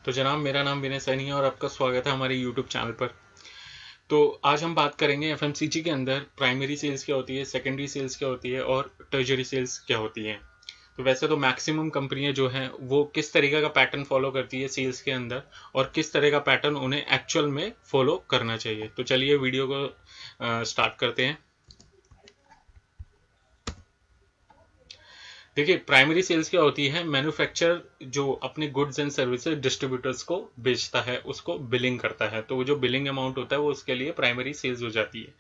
तो जनाब, मेरा नाम विनय सैनी है और आपका स्वागत है हमारे यूट्यूब चैनल पर। तो आज हम बात करेंगे एफएमसीजी के अंदर प्राइमरी सेल्स क्या होती है, सेकेंडरी सेल्स क्या होती है और टर्जरी सेल्स क्या होती है। तो वैसे तो मैक्सिमम कंपनियां जो हैं वो किस तरीके का पैटर्न फॉलो करती है सेल्स के अंदर और किस तरह का पैटर्न उन्हें एक्चुअल में फॉलो करना चाहिए। तो चलिए वीडियो को स्टार्ट करते हैं। देखिए, प्राइमरी सेल्स क्या होती है? मैन्युफैक्चरर जो अपने गुड्स एंड सर्विसेज डिस्ट्रीब्यूटर्स को बेचता है उसको बिलिंग करता है, तो वो जो बिलिंग अमाउंट होता है वो उसके लिए प्राइमरी सेल्स हो जाती है।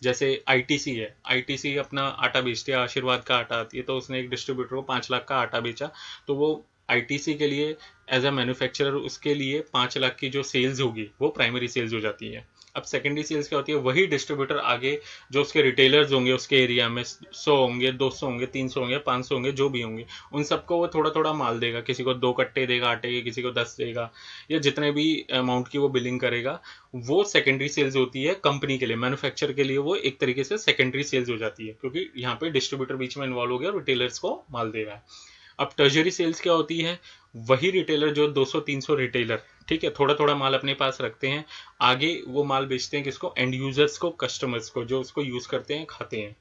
जैसे आईटीसी है, आईटीसी अपना आटा बेचती है, आशीर्वाद का आटा आती है, तो उसने एक डिस्ट्रीब्यूटर को 5 लाख का आटा बेचा, तो वो आईटीसी के लिए एज अ मैन्युफैक्चरर उसके लिए 5 लाख की जो सेल्स होगी वो प्राइमरी सेल्स हो जाती है। अब सेकेंडरी सेल्स क्या होती है? वही डिस्ट्रीब्यूटर आगे जो उसके रिटेलर्स होंगे उसके एरिया में 100 होंगे, 200 होंगे, 300 होंगे, 500 होंगे, जो भी होंगे, उन सबको वो थोड़ा थोड़ा माल देगा। किसी को 2 कट्टे देगा आटे के, किसी को 10 देगा, या जितने भी अमाउंट की वो बिलिंग करेगा। वो सेकेंडरी सेल्स होती है कंपनी के लिए, मैन्युफैक्चर के लिए वो एक तरीके से सेकेंडरी सेल्स हो जाती है, क्योंकि यहाँ पे डिस्ट्रीब्यूटर बीच में इन्वॉल्व हो गया और रिटेलर्स को माल दे रहा है। अब टर्जरी सेल्स क्या होती है? वही रिटेलर जो 200-300 रिटेलर, ठीक है, थोड़ा थोड़ा माल अपने पास रखते हैं, आगे वो माल बेचते हैं किसको? एंड यूजर्स को, कस्टमर्स को, जो उसको यूज करते हैं, खाते हैं।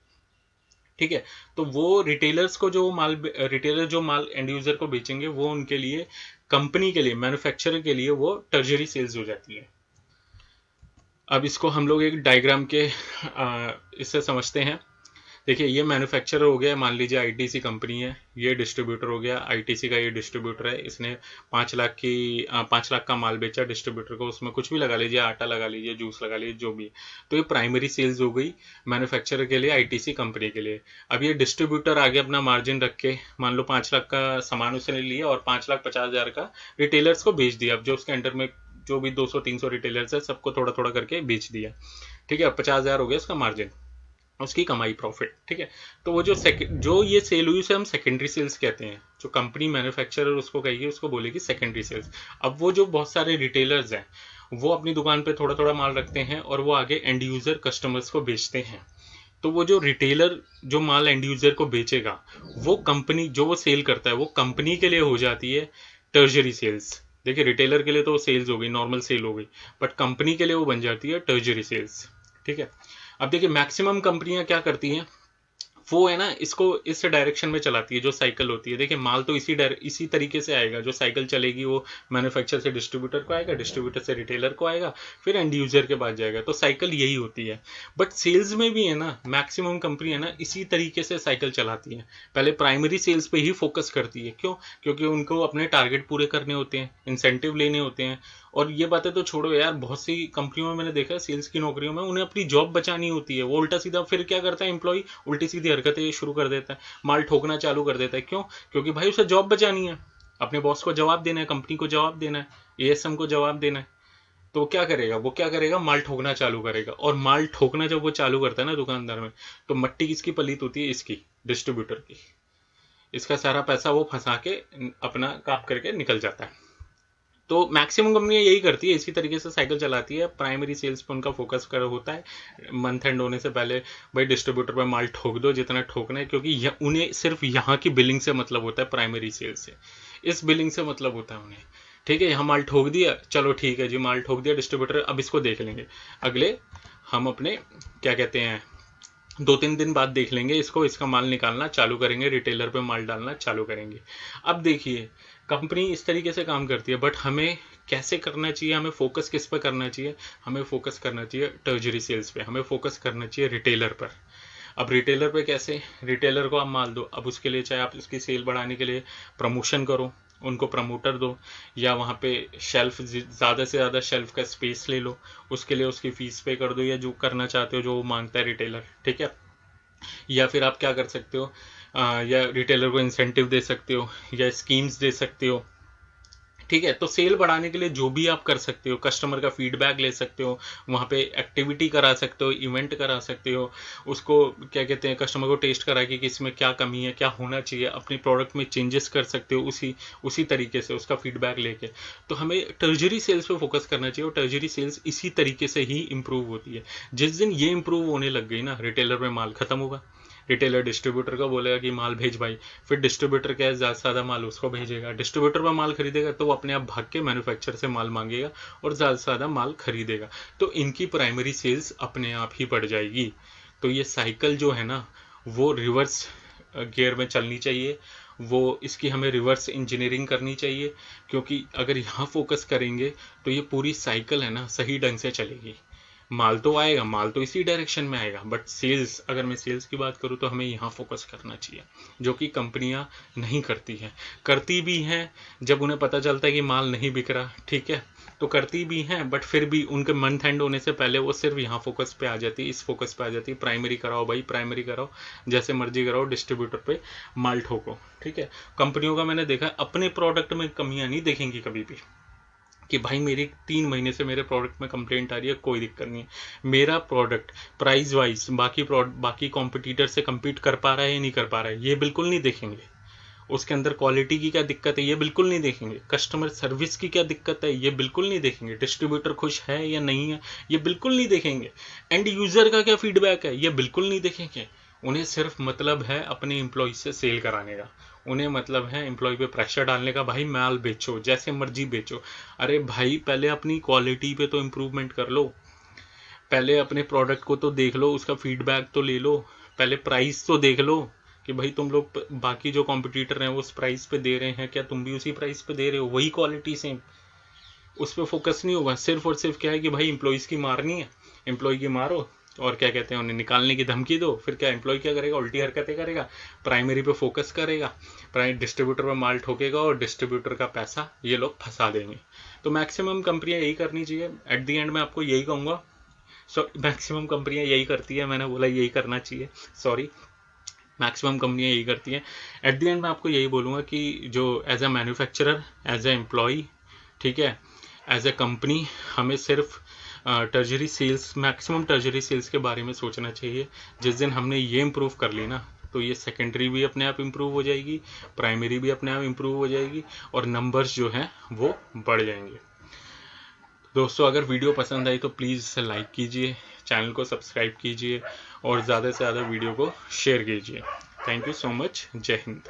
ठीक है, तो वो रिटेलर्स को जो माल, रिटेलर जो माल एंड यूजर को बेचेंगे वो उनके लिए, कंपनी के लिए, मैन्युफैक्चरर के लिए वो टर्जरी सेल्स हो जाती है। अब इसको हम लोग एक डायग्राम के इससे समझते हैं। देखिए, ये मैन्युफैक्चरर हो गया, मान लीजिए आईटीसी कंपनी है, ये डिस्ट्रीब्यूटर हो गया, आईटीसी का ये डिस्ट्रीब्यूटर है, इसने 5 लाख की 5 लाख का माल बेचा डिस्ट्रीब्यूटर को, उसमें कुछ भी लगा लीजिए, आटा लगा लीजिए, जूस लगा लीजिए, जो भी। तो ये प्राइमरी सेल्स हो गई मैन्युफैक्चरर के लिए, आईटीसी कंपनी के लिए। अब ये डिस्ट्रीब्यूटर आगे अपना मार्जिन रख के, मान लो 5 लाख का सामान उसने लिया और 5,50,000 का रिटेलर्स को बेच दिया। अब जो उसके अंडर में जो भी 200-300 रिटेलर्स है सबको थोड़ा थोड़ा करके बेच दिया। ठीक है, 50,000 हो गया उसका मार्जिन, उसकी कमाई, प्रॉफिट। ठीक है, तो वो जो ये सेल हुई उसे हम सेकेंडरी सेल्स कहते हैं। जो कंपनी मैन्युफैक्चरर उसको कहेगी, उसको बोलेगी सेकेंडरी सेल्स। अब वो जो बहुत सारे रिटेलर्स हैं वो अपनी दुकान पे थोड़ा थोड़ा माल रखते हैं और वो आगे एंड यूजर कस्टमर्स को बेचते हैं। तो वो जो रिटेलर जो माल एंड यूजर को बेचेगा, वो कंपनी जो वो सेल करता है वो कंपनी के लिए हो जाती है टर्जरी सेल्स। देखिए, रिटेलर के लिए तो सेल्स हो गई, नॉर्मल सेल हो गई, बट कंपनी के लिए वो बन जाती है टर्जरी सेल्स। ठीक है, अब देखिए मैक्सिमम कंपनियां क्या करती हैं, वो है ना, इसको इस डायरेक्शन में चलाती है जो साइकिल होती है। देखिए, माल तो इसी तरीके से आएगा, जो साइकिल चलेगी वो मैन्युफैक्चर से डिस्ट्रीब्यूटर को आएगा, डिस्ट्रीब्यूटर से रिटेलर को आएगा, फिर एंड यूजर के पास जाएगा। तो साइकिल यही होती है। बट सेल्स में भी है ना, मैक्सिमम कंपनी है ना इसी तरीके से साइकिल चलाती है। पहले प्राइमरी सेल्स पे ही फोकस करती है। क्यों? क्योंकि उनको अपने टारगेट पूरे करने होते हैं, इंसेंटिव लेने होते हैं। और ये बातें तो छोड़ो यार, बहुत सी कंपनियों में मैंने देखा है, सेल्स की नौकरियों में उन्हें अपनी जॉब बचानी होती है। वो उल्टा सीधा फिर क्या करता है एम्प्लॉय? उल्टी सीधी हरकतें शुरू कर देता है, माल ठोकना चालू कर देता है। क्यों? क्योंकि भाई उसे जॉब बचानी है, अपने बॉस को जवाब देना है, कंपनी को जवाब देना है, एएसएम को जवाब देना है। तो वो क्या करेगा? माल ठोकना चालू करेगा। और माल ठोकना जब वो चालू करता है ना दुकानदार में, तो मट्टी किसकी पलीत होती है? इसकी, डिस्ट्रीब्यूटर की। इसका सारा पैसा वो फंसा के अपना काम करके निकल जाता है। तो मैक्सिमम कंपनियां यही करती है, इसी तरीके से साइकिल चलाती है। प्राइमरी सेल्स पे उनका फोकस कर होता है, मंथ एंड होने से पहले भाई डिस्ट्रीब्यूटर पे माल ठोक दो जितना ठोकना है, क्योंकि उन्हें सिर्फ यहाँ की बिलिंग से मतलब होता है, प्राइमरी सेल्स से, इस बिलिंग से मतलब होता है उन्हें। ठीक है, यहाँ माल ठोक दिया, चलो ठीक है जी, माल ठोक दिया डिस्ट्रीब्यूटर, अब इसको देख लेंगे अगले, हम अपने क्या कहते हैं 2-3 दिन बाद देख लेंगे इसको, इसका माल निकालना चालू करेंगे, रिटेलर पे माल डालना चालू करेंगे। अब देखिए, कंपनी इस तरीके से काम करती है, बट हमें कैसे करना चाहिए, हमें फोकस किस पे करना चाहिए? हमें फोकस करना चाहिए टर्जरी सेल्स पे, हमें फोकस करना चाहिए रिटेलर पर। अब रिटेलर पे कैसे? रिटेलर को आप माल दो, अब उसके लिए चाहे आप उसकी सेल बढ़ाने के लिए प्रमोशन करो, उनको प्रमोटर दो, या वहाँ पे शेल्फ, ज़्यादा से ज़्यादा शेल्फ का स्पेस ले लो, उसके लिए उसकी फीस पे कर दो, या जो करना चाहते हो जो वो मांगता है रिटेलर। ठीक है, या फिर आप क्या कर सकते हो, या रिटेलर को इंसेंटिव दे सकते हो, या स्कीम्स दे सकते हो। ठीक है, तो सेल बढ़ाने के लिए जो भी आप कर सकते हो, कस्टमर का फीडबैक ले सकते हो, वहाँ पे एक्टिविटी करा सकते हो, इवेंट करा सकते हो, उसको क्या कहते हैं, कस्टमर को टेस्ट करा कि इसमें क्या कमी है, क्या होना चाहिए, अपनी प्रोडक्ट में चेंजेस कर सकते हो उसी उसी तरीके से उसका फीडबैक लेके। तो हमें टर्जरी सेल्स पे फोकस करना चाहिए, और टर्जरी सेल्स इसी तरीके से ही इंप्रूव होती है। जिस दिन ये इंप्रूव होने लग गई ना, रिटेलर में माल खत्म होगा। रिटेलर डिस्ट्रीब्यूटर को बोलेगा कि माल भेज भाई, फिर डिस्ट्रीब्यूटर क्या है ज़्यादा से ज़्यादा माल उसको भेजेगा, डिस्ट्रीब्यूटर पर माल खरीदेगा तो वो अपने आप भाग के मैन्युफैक्चरर से माल मांगेगा और ज़्यादा से ज़्यादा माल खरीदेगा, तो इनकी प्राइमरी सेल्स अपने आप ही बढ़ जाएगी। तो ये साइकिल जो है ना वो रिवर्स गियर में चलनी चाहिए, वो इसकी हमें रिवर्स इंजीनियरिंग करनी चाहिए, क्योंकि अगर यहाँ फोकस करेंगे तो ये पूरी साइकिल है ना सही ढंग से चलेगी। माल तो आएगा, माल तो इसी डायरेक्शन में आएगा, बट सेल्स, अगर मैं सेल्स की बात करूँ तो हमें यहाँ फोकस करना चाहिए, जो कि कंपनियाँ नहीं करती हैं। करती भी हैं जब उन्हें पता चलता है कि माल नहीं बिक रहा, ठीक है, तो करती भी हैं, बट फिर भी उनके मंथ एंड होने से पहले वो सिर्फ यहाँ फोकस पे आ जाती है, इस फोकस पे आ जाती है, प्राइमरी कराओ भाई, प्राइमरी कराओ, जैसे मर्जी कराओ, डिस्ट्रीब्यूटर पे माल ठोको, ठीक है। कंपनियों का मैंने देखा अपने प्रोडक्ट में कमियां नहीं देखेंगी कभी भी, कि भाई मेरी 3 महीने से मेरे प्रोडक्ट में कंप्लेंट आ रही है, कोई दिक्कत नहीं है, मेरा प्रोडक्ट प्राइस वाइज बाकी कॉम्पिटिटर से compete कर पा रहा है या नहीं कर पा रहा है, ये बिल्कुल नहीं देखेंगे। उसके अंदर क्वालिटी की क्या दिक्कत है ये बिल्कुल नहीं देखेंगे, कस्टमर सर्विस की क्या दिक्कत है ये बिल्कुल नहीं देखेंगे, डिस्ट्रीब्यूटर खुश है या नहीं है ये बिल्कुल नहीं देखेंगे, एंड यूजर का क्या फीडबैक है ये बिल्कुल नहीं देखेंगे। उन्हें सिर्फ मतलब है अपने एम्प्लॉय से सेल कराने का, उन्हें मतलब है एम्प्लॉय पे प्रेशर डालने का, भाई माल बेचो जैसे मर्जी बेचो। अरे भाई पहले अपनी क्वालिटी पे तो इम्प्रूवमेंट कर लो, पहले अपने प्रोडक्ट को तो देख लो, उसका फीडबैक तो ले लो, पहले प्राइस तो देख लो कि भाई तुम लोग बाकी जो कॉम्पिटिटर हैं वो उस प्राइस पे दे रहे हैं, क्या तुम भी उसी प्राइस पे दे रहे हो, वही क्वालिटी सेम, उस पर फोकस नहीं होगा। सिर्फ और सिर्फ क्या है कि भाई एम्प्लॉयज़ की मारनी है, एम्प्लॉय की मारो और क्या कहते हैं उन्हें निकालने की धमकी दो, फिर क्या एम्प्लॉय क्या करेगा, उल्टी हरकतें करेगा, प्राइमरी पे फोकस करेगा, डिस्ट्रीब्यूटर पर माल ठोकेगा और डिस्ट्रीब्यूटर का पैसा ये लोग फंसा देंगे। तो मैक्सिमम कंपनियां यही करनी चाहिए। एट दी एंड मैं आपको यही कहूँगा, मैक्सिमम कंपनियां यही करती है, मैंने बोला यही करना चाहिए, सॉरी, मैक्सिमम कंपनियां यही करती हैं। एट द एंड मैं आपको यही बोलूँगा कि जो as a manufacturer, as a employ, ठीक है, एज अ कंपनी, हमें सिर्फ tertiary sales, maximum tertiary sales के बारे में सोचना चाहिए। जिस दिन हमने ये इम्प्रूव कर ली ना तो ये सेकेंडरी भी अपने आप इम्प्रूव हो जाएगी, प्राइमरी भी अपने आप इम्प्रूव हो जाएगी और नंबर्स जो हैं वो बढ़ जाएंगे। दोस्तों अगर वीडियो पसंद आई तो प्लीज़ इसे लाइक कीजिए, चैनल को सब्सक्राइब कीजिए और ज़्यादा से ज़्यादा वीडियो को शेयर कीजिए। Thank you so much. जय हिंद।